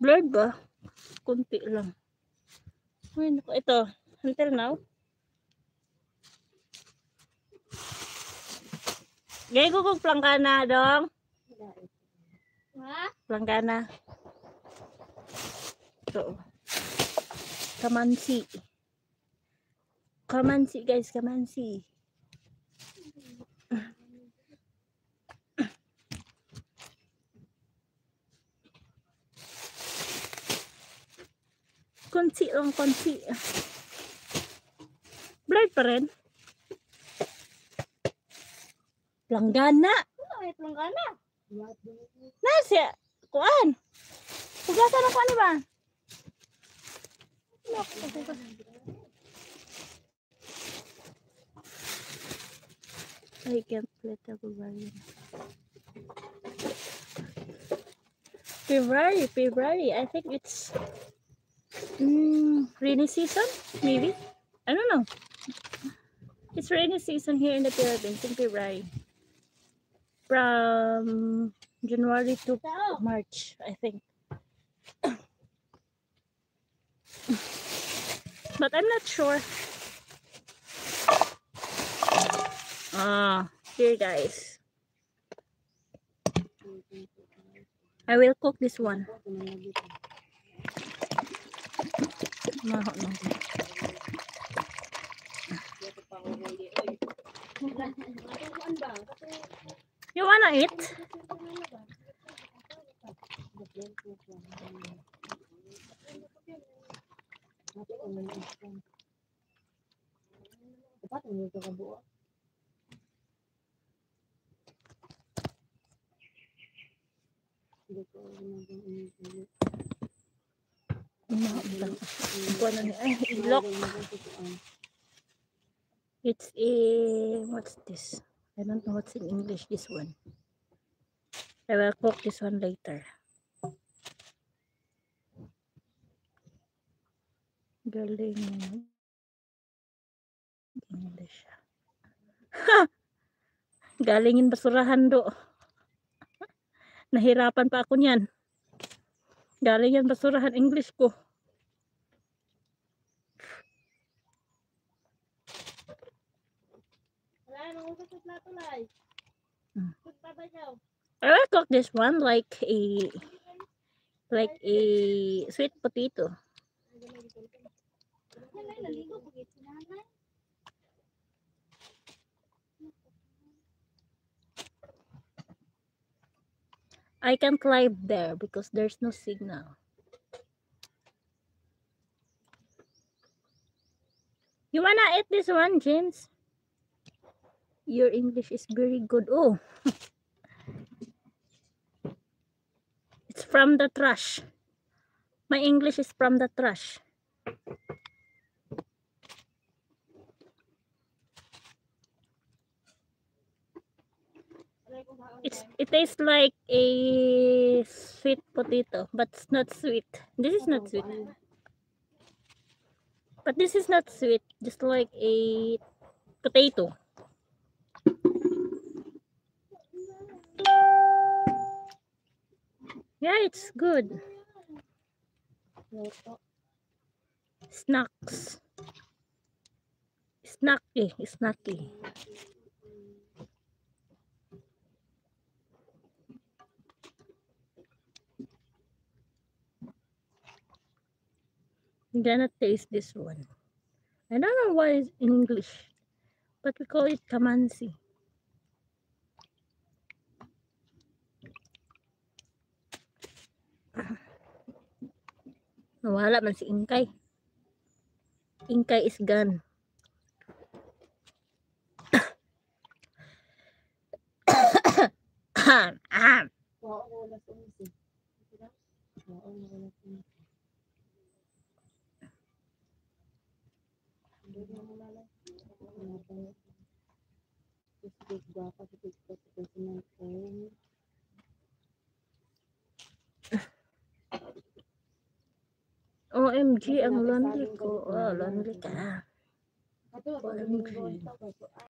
Blurred ba? Kunti lang. Ay, ito. Until now. Gaya ko kung planggana dong. Planggana. Ito. Kamansi. Kamansi guys, kamansi. Konsi lang, konsi. Blurred pa rin. Planggana. Planggana. Nasa, kuan. Pugasan ako ano ba? I can't let that go by. February. I think it's rainy season, maybe. I don't know. It's rainy season here in the Philippines in February. From January to March, I think. But I'm not sure. Here guys. I will cook this one. You wanna eat? It's a, what's this? I don't know what's in English, this one. I will cook this one later. Galing English. Galingin basurahan do. Nahirapan pa ako niyan. Galing yan basurahan English ko. I will cook this one like a sweet potato. I can't live there because there's no signal. You wanna eat this one, James? Your English is very good. Oh, it's from the trash. My English is from the trash. It tastes like a sweet potato, but it's not sweet. This is not sweet. But this is not sweet, just like a potato. Yeah, it's good. Snacks. Snacky. I'm gonna taste this one. I don't know what is in English, but we call it kamansi. Nawala man si Inkay. Inkay is gone. OMG, ang lonely ko. Oh, lonely ka. OMG.